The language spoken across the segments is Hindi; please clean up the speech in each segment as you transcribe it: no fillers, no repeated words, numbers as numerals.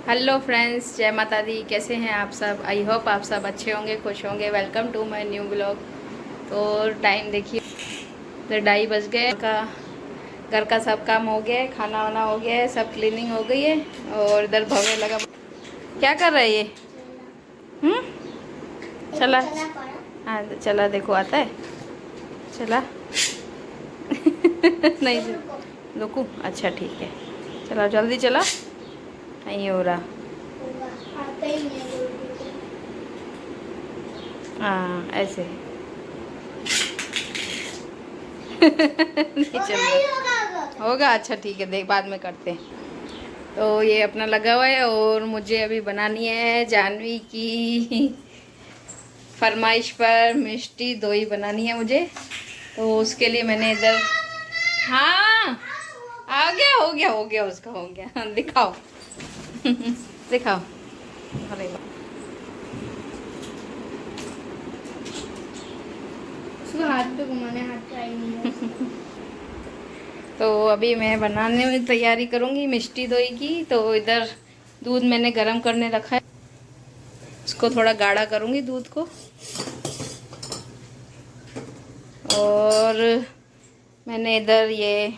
हेलो फ्रेंड्स, जय माता दी। कैसे हैं आप सब? आई होप आप सब अच्छे होंगे, खुश होंगे। Welcome to my new blog. तो टाइम देखिए, 2:30 बज गए। घर का सब काम हो गया है, खाना वाना हो गया है, सब क्लीनिंग हो गई है। और इधर भव्य लगा। क्या कर रहा है ये? चला। हाँ चला, देखो आता है। चला। नहीं रुकू। अच्छा ठीक है, चला जल्दी चला। नहीं हो रहा। हाँ ऐसे। नहीं चल रहा होगा। अच्छा ठीक है, देख बाद में करते हैं। तो ये अपना लगा हुआ है और मुझे अभी बनानी है जानवी की फरमाइश पर मिष्टी दोई बनानी है मुझे। तो उसके लिए मैंने इधर, हाँ आ गया, हो गया उसका, हो गया। दिखाओ। दिखाओ। अरे वाह, हाथ पे घुमाने, हाथ पे आई नहीं। तो अभी मैं बनाने में तैयारी करूँगी मिष्टी दोई की। तो इधर दूध मैंने गरम करने रखा है, इसको थोड़ा गाढ़ा करूँगी दूध को। और मैंने इधर ये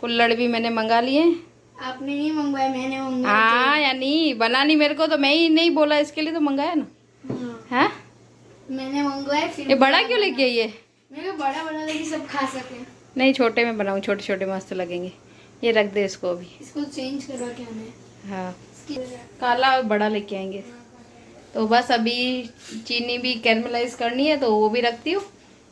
कुल्हड़ भी मैंने मंगा लिए। आपने नहीं मंगवाया, मैंने मंगवाया। हाँ यानी बनानी मेरे को, तो मैं ही नहीं बोला, इसके लिए तो मंगाया ना। हाँ मैंने मंगवाया। फिर ये बड़ा क्यों लेके आई है? मेरे को बड़ा बना कि सब खा सके। नहीं छोटे में बनाऊँ, छोटे छोटे मस्त लगेंगे। ये रख दे इसको अभी। इसको चेंज करवा के हमें। हाँ काला और बड़ा लेके आएंगे। तो बस अभी चीनी भी कैरमलाइज करनी है, तो वो भी रखती हूँ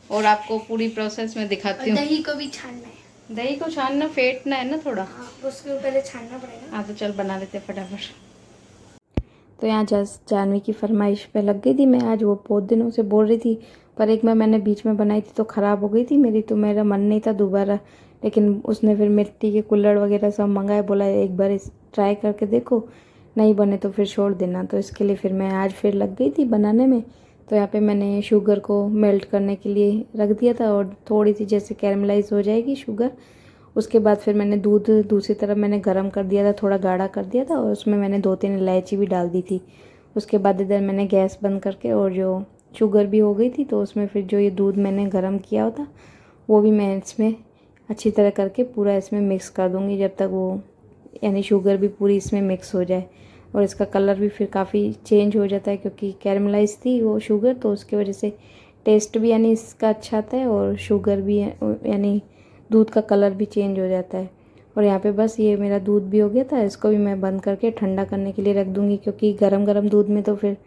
और आपको पूरी प्रोसेस में दिखाती हूँ। दही को भी छानना है। दही को छानना, फेंटना है ना थोड़ा। हाँ, उसके पहले छानना पड़ेगा। हाँ तो चल बना लेते हैं फटाफट। तो यहाँ जानवी की फरमाइश पे लग गई थी मैं। आज वो बहुत दिनों से बोल रही थी, पर एक में मैंने बीच में बनाई थी तो ख़राब हो गई थी मेरी, तो मेरा मन नहीं था दोबारा। लेकिन उसने फिर मिट्टी के कुल्हड़ वगैरह सब मंगाए, बोला एक बार इस ट्राई करके देखो, नहीं बने तो फिर छोड़ देना। तो इसके लिए फिर मैं आज फिर लग गई थी बनाने में। तो यहाँ पे मैंने शुगर को मेल्ट करने के लिए रख दिया था और थोड़ी सी जैसे कैरमलाइज हो जाएगी शुगर, उसके बाद फिर मैंने दूध दूसरी तरफ मैंने गरम कर दिया था, थोड़ा गाढ़ा कर दिया था और उसमें मैंने 2-3 इलायची भी डाल दी थी। उसके बाद इधर मैंने गैस बंद करके, और जो शुगर भी हो गई थी, तो उसमें फिर जो ये दूध मैंने गरम किया होता वो भी मैं इसमें अच्छी तरह करके पूरा इसमें मिक्स कर दूँगी, जब तक वो यानी शुगर भी पूरी इसमें मिक्स हो जाए। और इसका कलर भी फिर काफ़ी चेंज हो जाता है, क्योंकि कैरमलाइज थी वो शुगर, तो उसकी वजह से टेस्ट भी यानी इसका अच्छा आता है और शुगर भी यानी दूध का कलर भी चेंज हो जाता है। और यहाँ पे बस ये मेरा दूध भी हो गया था, इसको भी मैं बंद करके ठंडा करने के लिए रख दूँगी, क्योंकि गरम गरम दूध में तो फिर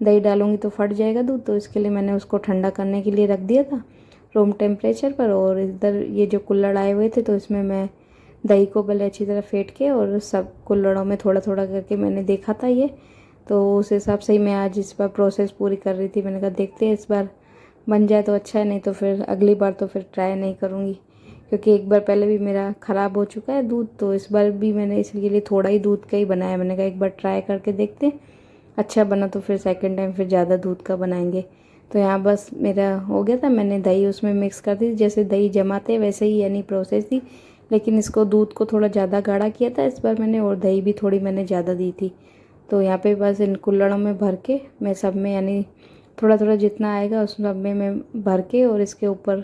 दही डालूँगी तो फट जाएगा दूध। तो इसके लिए मैंने उसको ठंडा करने के लिए रख दिया था रूम टेम्परेचर पर। और इधर ये जो कुल्हड़ आए हुए थे, तो इसमें मैं दही को पहले अच्छी तरह फेंट के और सब कुल्हड़ों में थोड़ा थोड़ा करके मैंने देखा था ये। तो उस हिसाब से ही मैं आज इस बार प्रोसेस पूरी कर रही थी। मैंने कहा देखते हैं इस बार बन जाए तो अच्छा है, नहीं तो फिर अगली बार तो फिर ट्राई नहीं करूँगी, क्योंकि एक बार पहले भी मेरा ख़राब हो चुका है दूध। तो इस बार भी मैंने इसके लिए थोड़ा ही दूध का ही बनाया। मैंने कहा एक बार ट्राई करके देखते हैं, अच्छा बना तो फिर सेकंड टाइम फिर ज़्यादा दूध का बनाएंगे। तो यहाँ बस मेरा हो गया था, मैंने दही उसमें मिक्स कर दी, जैसे दही जमाते वैसे ही यानी प्रोसेस थी। लेकिन इसको दूध को थोड़ा ज़्यादा गाढ़ा किया था इस बार मैंने, और दही भी थोड़ी मैंने ज़्यादा दी थी। तो यहाँ पे बस इन कुल्हड़ों में भर के मैं सब में यानी थोड़ा थोड़ा जितना आएगा उस सब में मैं भर के, और इसके ऊपर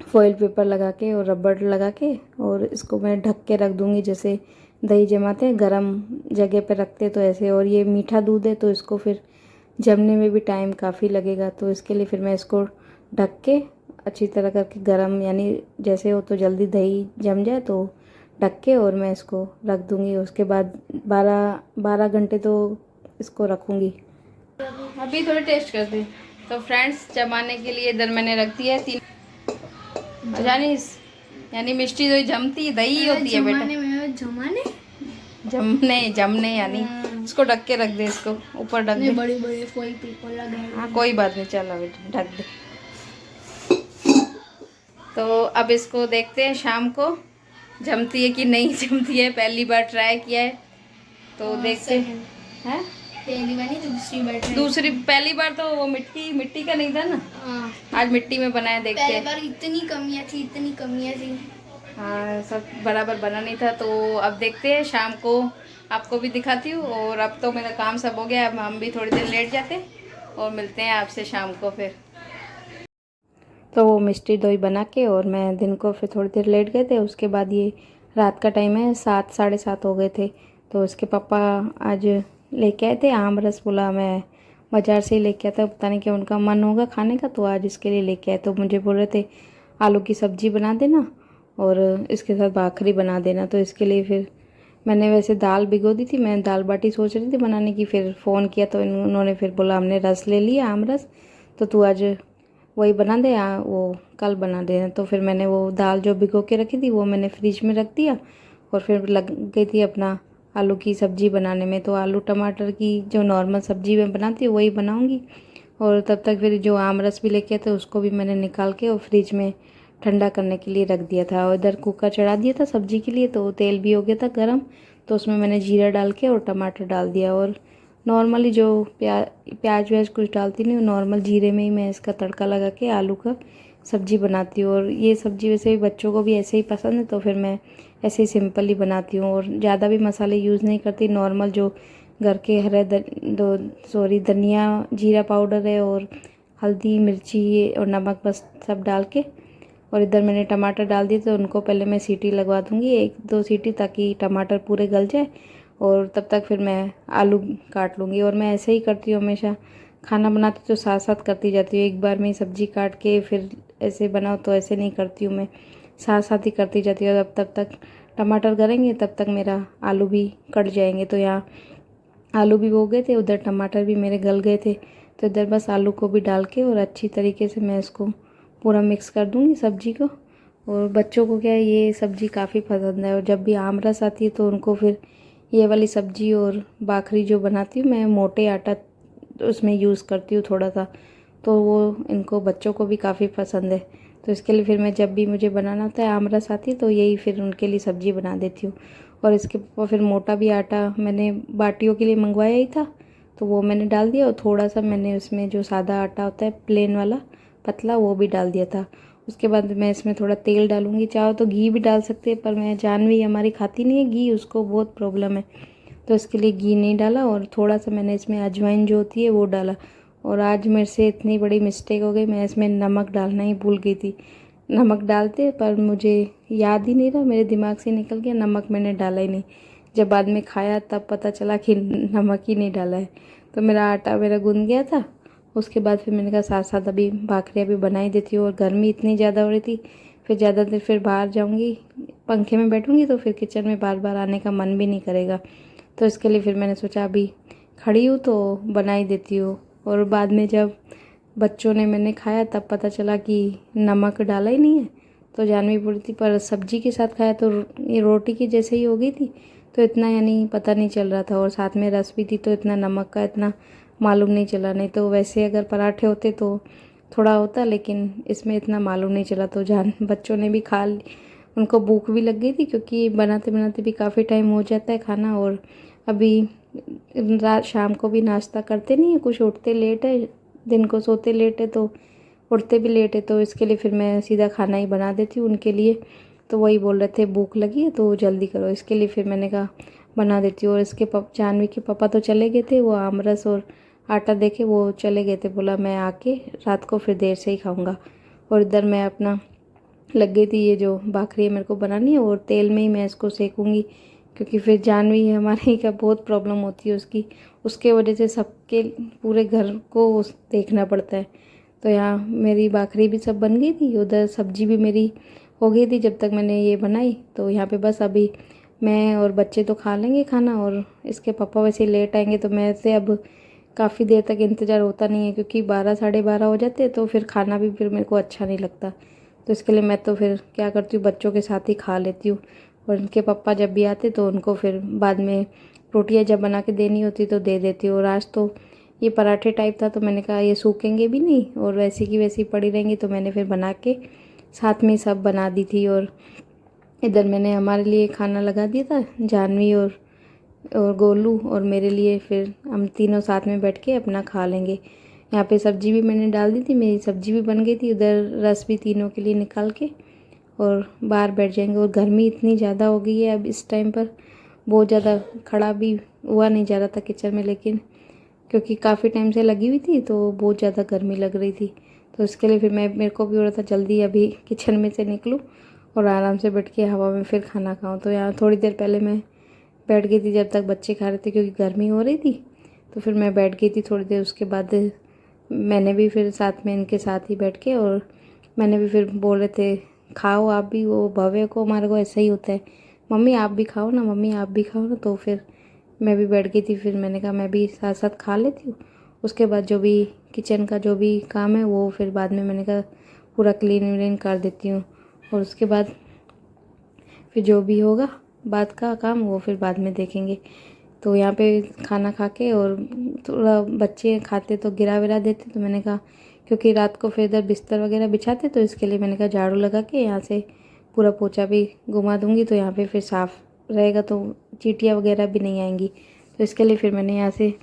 फॉइल पेपर लगा के और रबड़ लगा के, और इसको मैं ढक के रख दूँगी, जैसे दही जमाते हैं गर्म जगह पे रखते तो ऐसे। और ये मीठा दूध है तो इसको फिर जमने में भी टाइम काफ़ी लगेगा, तो इसके लिए फिर मैं इसको ढक के अच्छी तरह करके गरम यानी जैसे हो तो जल्दी दही जम जाए तो ढक के और मैं इसको रख दूँगी। उसके बाद 12 घंटे तो इसको रखूँगी। अभी थोड़ी टेस्ट करते हैं। तो फ्रेंड्स, जमाने के लिए इधर मैंने रख दिया है 3 यानी मिष्टी जो जमती दही होती है बेटा, जमने यानी इसको ढक के रख दे, इसको ऊपर ढक दे। बड़े बड़े फॉइल पेपर लगाए। हाँ कोई बात नहीं, चलो बेटा ढक दे। तो अब इसको देखते हैं शाम को जमती है कि नहीं जमती है। पहली बार ट्राई किया है तो देखते हैं। पहली बार नहीं, दूसरी पहली बार तो वो मिट्टी का नहीं था ना। आज मिट्टी में बनाया, देखते हैं। पहली बार इतनी कमियां थी। हाँ सब बराबर बना नहीं था। तो अब देखते हैं शाम को आपको भी दिखाती हूँ। और अब तो मेरा काम सब हो गया, अब हम भी थोड़ी देर लेट जाते और मिलते हैं आपसे शाम को फिर। तो वो मिष्टी दोई बना के और मैं दिन को फिर थोड़ी देर लेट गए थे। उसके बाद ये रात का टाइम है, 7 साढ़े 7 हो गए थे। तो उसके पापा आज लेके आए थे आम रस। बोला मैं बाज़ार से ही लेके आया था, पता नहीं क्या उनका मन होगा खाने का, तो आज इसके लिए लेके आए। तो मुझे बोल रहे थे आलू की सब्ज़ी बना देना और इसके साथ भाखरी बना देना। तो इसके लिए फिर मैंने वैसे दाल भिगो दी थी, मैं दाल बाटी सोच रही थी बनाने की। फिर फ़ोन किया तो उन्होंने फिर बोला हमने रस ले लिया आम रस, तो तू आज वही बना दे, वो कल बना देना। तो फिर मैंने वो दाल जो भिगो के रखी थी वो मैंने फ्रिज में रख दिया और फिर लग गई थी अपना आलू की सब्ज़ी बनाने में। तो आलू टमाटर की जो नॉर्मल सब्ज़ी मैं बनाती हूँ वही बनाऊँगी। और तब तक फिर जो आम रस भी लेके आए थे उसको भी मैंने निकाल के और फ्रिज में ठंडा करने के लिए रख दिया था। और इधर कुकर चढ़ा दिया था सब्ज़ी के लिए, तो तेल भी हो गया था गरम। तो उसमें मैंने जीरा डाल के और टमाटर डाल दिया और नॉर्मली जो प्याज व्याज कुछ डालती नहीं हूँ, नॉर्मल जीरे में ही मैं इसका तड़का लगा के आलू का सब्ज़ी बनाती हूँ। और ये सब्ज़ी वैसे भी बच्चों को भी ऐसे ही पसंद है, तो फिर मैं ऐसे ही सिंपल ही बनाती हूँ और ज़्यादा भी मसाले यूज़ नहीं करती। नॉर्मल जो घर के धनिया जीरा पाउडर है और हल्दी मिर्ची और नमक बस सब डाल के। और इधर मैंने टमाटर डाल दिए, तो उनको पहले मैं सीटी लगवा दूँगी 1-2 सीटी, ताकि टमाटर पूरे गल जाए। और तब तक फिर मैं आलू काट लूँगी। और मैं ऐसे ही करती हूँ हमेशा, खाना बनाती तो साथ साथ करती जाती हूँ। एक बार में ही सब्ज़ी काट के फिर ऐसे बनाओ तो ऐसे नहीं करती हूँ मैं, साथ साथ ही करती जाती हूँ। अब तब तक टमाटर गलेंगे तब तक मेरा आलू भी कट जाएंगे। तो यहाँ आलू भी हो गए थे, उधर टमाटर भी मेरे गल गए थे। तो इधर बस आलू को भी डाल के और अच्छी तरीके से मैं इसको पूरा मिक्स कर दूँगी सब्ज़ी को। और बच्चों को क्या है, ये सब्ज़ी काफ़ी पसंद है। और जब भी आम रस आती है तो उनको फिर ये वाली सब्ज़ी और भाखरी जो बनाती हूँ मैं मोटे आटा उसमें यूज़ करती हूँ थोड़ा सा, तो वो इनको बच्चों को भी काफ़ी पसंद है। तो इसके लिए फिर मैं जब भी मुझे बनाना होता है आम रस आती है तो यही फिर उनके लिए सब्ज़ी बना देती हूँ। और इसके ऊपर फिर मोटा भी आटा मैंने बाटियों के लिए मंगवाया ही था, तो वो मैंने डाल दिया। और थोड़ा सा मैंने उसमें जो सादा आटा होता है प्लेन वाला पतला, वो भी डाल दिया था। उसके बाद मैं इसमें थोड़ा तेल डालूँगी, चाहो तो घी भी डाल सकते हैं, पर मैं जानवी हमारी खाती नहीं है घी, उसको बहुत प्रॉब्लम है, तो इसके लिए घी नहीं डाला। और थोड़ा सा मैंने इसमें अजवाइन जो होती है वो डाला। और आज मेरे से इतनी बड़ी मिस्टेक हो गई, मैं इसमें नमक डालना ही भूल गई थी। नमक डालते पर मुझे याद ही नहीं रहा, मेरे दिमाग से निकल गया, नमक मैंने डाला ही नहीं। जब बाद में खाया तब पता चला कि नमक ही नहीं डाला है। तो मेरा आटा मेरा गूंद गया था। उसके बाद फिर मैंने कहा साथ साथ अभी भाखरियाँ भी बना ही देती हूँ। और गर्मी इतनी ज़्यादा हो रही थी, फिर ज़्यादा देर फिर बाहर जाऊँगी पंखे में बैठूँगी तो फिर किचन में बार बार आने का मन भी नहीं करेगा। तो इसके लिए फिर मैंने सोचा अभी खड़ी हूँ तो बना ही देती हूँ। और बाद में जब बच्चों ने मैंने खाया तब पता चला कि नमक डाला ही नहीं है। तो जानवी बोली थी, पर सब्जी के साथ खाया तो ये रोटी की जैसे ही हो गई थी, तो इतना यानी पता नहीं चल रहा था। और साथ में रस भी थी तो इतना नमक का इतना मालूम नहीं चला। नहीं तो वैसे अगर पराठे होते तो थोड़ा होता, लेकिन इसमें इतना मालूम नहीं चला। तो बच्चों ने भी खा ली, उनको भूख भी लग गई थी, क्योंकि बनाते बनाते भी काफ़ी टाइम हो जाता है खाना। और अभी रात शाम को भी नाश्ता करते नहीं है, कुछ उठते लेट है, दिन को सोते लेट है तो उठते भी लेट है। तो इसके लिए फिर मैं सीधा खाना ही बना देती हूँ उनके लिए। तो वही बोल रहे थे भूख लगी है तो जल्दी करो, इसके लिए फिर मैंने कहा बना देती हूँ। और इसके जानवी के पापा तो चले गए थे, वो आमरस और आटा देके वो चले गए थे। बोला मैं आके रात को फिर देर से ही खाऊंगा। और इधर मैं अपना लग गई थी, ये जो भाखरी मेरे को बनानी है और तेल में ही मैं इसको सेकूंगी, क्योंकि फिर जानवी हमारे का बहुत प्रॉब्लम होती है उसकी, उसके वजह से सबके पूरे घर को देखना पड़ता है। तो यहाँ मेरी भाखरी भी सब बन गई थी, उधर सब्जी भी मेरी हो गई थी जब तक मैंने ये बनाई। तो यहाँ पे बस अभी मैं और बच्चे तो खा लेंगे खाना, और इसके पापा वैसे लेट आएंगे तो मैं से अब काफ़ी देर तक इंतज़ार होता नहीं है, क्योंकि 12 साढ़े 12 हो जाते हैं तो फिर खाना भी फिर मेरे को अच्छा नहीं लगता। तो इसके लिए मैं तो फिर क्या करती हूँ बच्चों के साथ ही खा लेती हूँ। और उनके पापा जब भी आते तो उनको फिर बाद में रोटियाँ जब बना के देनी होती तो दे देती हूँ। और आज तो ये पराठे टाइप था तो मैंने कहा ये सूखेंगे भी नहीं और वैसी की वैसी पड़ी रहेंगी, तो मैंने फिर बना के साथ में सब बना दी थी। और इधर मैंने हमारे लिए खाना लगा दिया था, जानवी और गोलू और मेरे लिए, फिर हम तीनों साथ में बैठ के अपना खा लेंगे। यहाँ पे सब्जी भी मैंने डाल दी थी, मेरी सब्जी भी बन गई थी, उधर रस भी तीनों के लिए निकाल के और बाहर बैठ जाएंगे। और गर्मी इतनी ज़्यादा हो गई है अब इस टाइम पर, बहुत ज़्यादा खड़ा भी हुआ नहीं जा रहा था किचन में, लेकिन क्योंकि काफ़ी टाइम से लगी हुई थी तो बहुत ज़्यादा गर्मी लग रही थी। तो इसके लिए फिर मेरे को भी हो रहा था जल्दी अभी किचन में से निकलूँ और आराम से बैठ के हवा में फिर खाना खाऊँ। तो यहाँ थोड़ी देर पहले मैं बैठ गई थी जब तक बच्चे खा रहे थे, क्योंकि गर्मी हो रही थी। तो फिर मैं बैठ गई थी थोड़ी देर, उसके बाद मैंने भी फिर साथ में इनके साथ ही बैठ के, और मैंने भी फिर बोल रहे थे खाओ आप भी। वो भव्य को हमारे को ऐसा ही होता है, मम्मी आप भी खाओ ना, मम्मी आप भी खाओ ना। तो फिर मैं भी बैठ गई थी, फिर मैंने कहा मैं भी साथ साथ खा लेती हूँ। उसके बाद जो भी किचन का जो भी काम है वो फिर बाद में मैंने कहा पूरा क्लीन व्लीन कर देती हूँ, और उसके बाद फिर जो भी होगा बाद का काम वो फिर बाद में देखेंगे। तो यहाँ पे खाना खा के और थोड़ा बच्चे खाते तो गिरा विरा देते, तो मैंने कहा क्योंकि रात को फिर इधर बिस्तर वगैरह बिछाते, तो इसके लिए मैंने कहा झाड़ू लगा के यहाँ से पूरा पोछा भी घुमा दूँगी, तो यहाँ पे फिर साफ़ रहेगा, तो चींटियाँ वगैरह भी नहीं आएंगी। तो इसके लिए फिर मैंने यहाँ से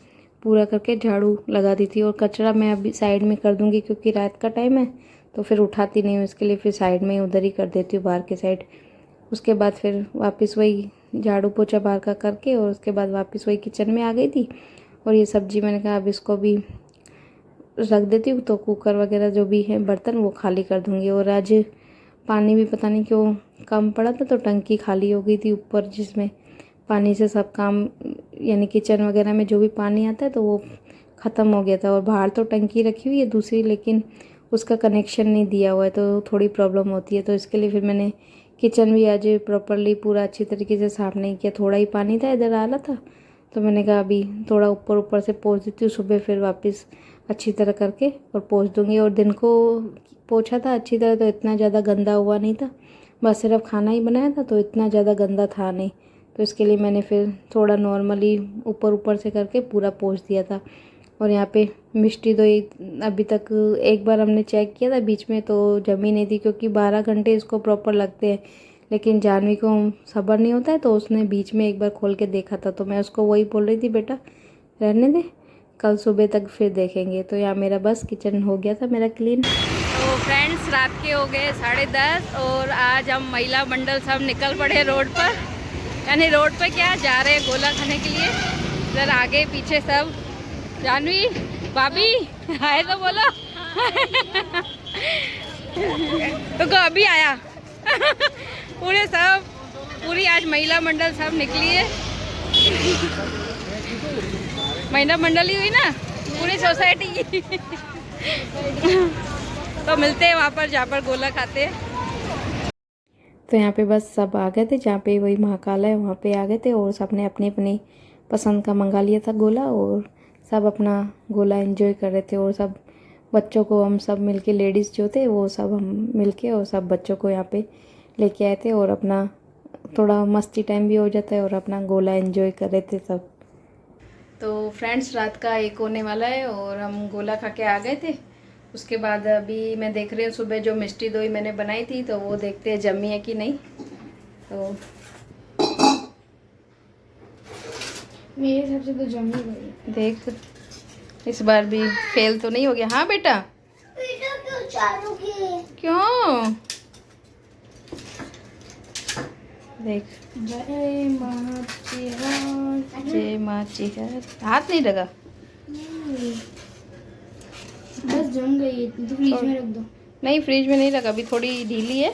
पूरा करके झाड़ू लगा दी थी, और कचरा मैं अभी साइड में कर दूँगी क्योंकि रात का टाइम है तो फिर उठाती नहीं हूँ, इसके लिए फिर साइड में उधर ही कर देती हूँ बाहर के साइड। उसके बाद फिर वापस वही झाड़ू पोछा बाहर का करके, और उसके बाद वापस वही किचन में आ गई थी। और ये सब्ज़ी मैंने कहा अब इसको भी रख देती हूँ, तो कुकर वगैरह जो भी है बर्तन वो खाली कर दूँगी। और आज पानी भी पता नहीं क्यों कम पड़ा था, तो टंकी खाली हो गई थी ऊपर, जिसमें पानी से सब काम यानी किचन वगैरह में जो भी पानी आता है तो वो ख़त्म हो गया था। और बाहर तो टंकी रखी हुई है दूसरी, लेकिन उसका कनेक्शन नहीं दिया हुआ है, तो थोड़ी प्रॉब्लम होती है। तो इसके लिए फिर मैंने किचन भी आज प्रॉपरली पूरा अच्छी तरीके से साफ़ नहीं किया, थोड़ा ही पानी था इधर आ रहा था, तो मैंने कहा अभी थोड़ा ऊपर ऊपर से पोंछ देती हूँ, सुबह फिर वापस अच्छी तरह करके और पोंछ दूँगी। और दिन को पोंछा था अच्छी तरह तो इतना ज़्यादा गंदा हुआ नहीं था, बस सिर्फ खाना ही बनाया था तो इतना ज़्यादा गंदा था नहीं। तो इसके लिए मैंने फिर थोड़ा नॉर्मली ऊपर ऊपर से करके पूरा पोंछ दिया था। और यहाँ पे मिष्टी दही अभी तक एक बार हमने चेक किया था बीच में, तो जमी नहीं थी, क्योंकि 12 घंटे इसको प्रॉपर लगते हैं, लेकिन जानवी को सब्र नहीं होता है, तो उसने बीच में एक बार खोल के देखा था। तो मैं उसको वही बोल रही थी बेटा रहने दे, कल सुबह तक फिर देखेंगे। तो यहाँ मेरा बस किचन हो गया था मेरा क्लीन। तो फ्रेंड्स रात के हो गए 10:30 और आज हम महिला मंडल सब निकल पड़े रोड पर, यानी रोड पे क्या जा रहे हैं गोला खाने के लिए। इधर आगे पीछे सब जानवी भाभी आए तो बोलो तो को अभी आया पूरे सब पूरी आज महिला मंडल सब निकली है। महिला मंडल ही हुई ना पूरी सोसाइटी की तो मिलते हैं वहाँ पर जहाँ पर गोला खाते हैं। तो यहाँ पे बस सब आ गए थे, जहाँ पे वही महाकाल है वहाँ पे आ गए थे, और सब ने अपनी अपनी पसंद का मंगा लिया था गोला, और सब अपना गोला एंजॉय कर रहे थे। और सब बच्चों को हम सब मिलके लेडीज़ जो थे वो सब हम मिलके और सब बच्चों को यहाँ पे लेके आए थे, और अपना थोड़ा मस्ती टाइम भी हो जाता है और अपना गोला एंजॉय कर रहे थे सब। तो फ्रेंड्स रात का 1 होने वाला है और हम गोला खा के आ गए थे। उसके बाद अभी मैं देख रही हूँ सुबह जो मिष्टी दोई मैंने बनाई थी, तो वो देखते हैं जमी है कि नहीं। तो मेरे हिसाब से तो जमी गई। देख इस बार भी फेल तो नहीं हो गया। हाँ बेटा क्यों चालू किए? क्यों देख जय माँ चेहर हाथ नहीं लगा, बस जम गई है, तो फ्रिज में रख दो। नहीं फ्रिज में नहीं लगा, अभी थोड़ी ढीली है,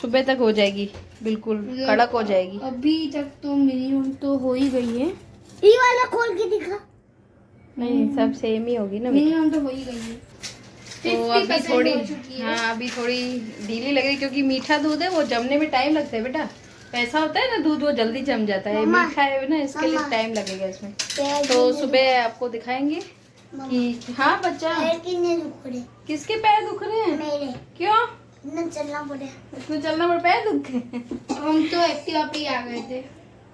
सुबह तक हो जाएगी, बिल्कुल कड़क हो जाएगी। अभी तक तो मिनिमम तो हो ही गई है। ये वाला खोल के दिखा। नहीं सब सेम ही होगी ना। मिनिमम तो हो ही गई है। तो अभी थोड़ी हाँ अभी थोड़ी ढीली लग रही, क्योंकि मीठा दूध है वो जमने में टाइम लगता है बेटा। ऐसा होता है ना दूध वो जल्दी जम जाता है, मीठा है ना इसके लिए टाइम लगेगा इसमें। तो सुबह आपको दिखाएंगे कि हाँ बच्चा किसके पैर दुख रहे हैं? मेरे। क्यों इतना चलना पड़े। इसमें चलना पड़ पैर दुख है। हम तो एक्टिवा पे ही आ गए थे।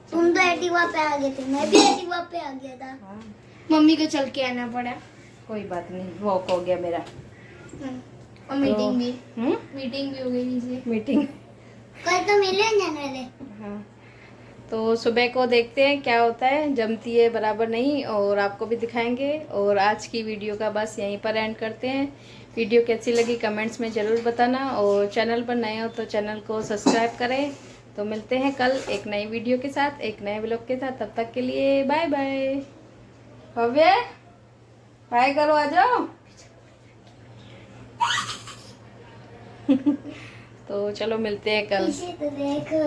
तुम तो एक्टिवा पे आ गए थे, मैं भी एक्टिवा पे आ गया था। हाँ। मम्मी को चल के आना पड़ा। कोई बात नहीं, वॉक हो गया मेरा। और मीटिंग भी हम्म मीटिंग भी हो गई नीचे। मीटिंग कल तो मिले जाने वाले। हाँ तो सुबह को देखते हैं क्या होता है, जमती है बराबर नहीं, और आपको भी दिखाएंगे। और आज की वीडियो का बस यहीं पर एंड करते हैं। वीडियो कैसी लगी कमेंट्स में ज़रूर बताना, और चैनल पर नए हो तो चैनल को सब्सक्राइब करें तो मिलते हैं कल एक नई वीडियो के साथ, एक नए ब्लॉग के साथ। तब तक के लिए बाय बाय। भव्य बाय करो, आ जाओ। तो चलो मिलते हैं कल। पीछे तो देखो।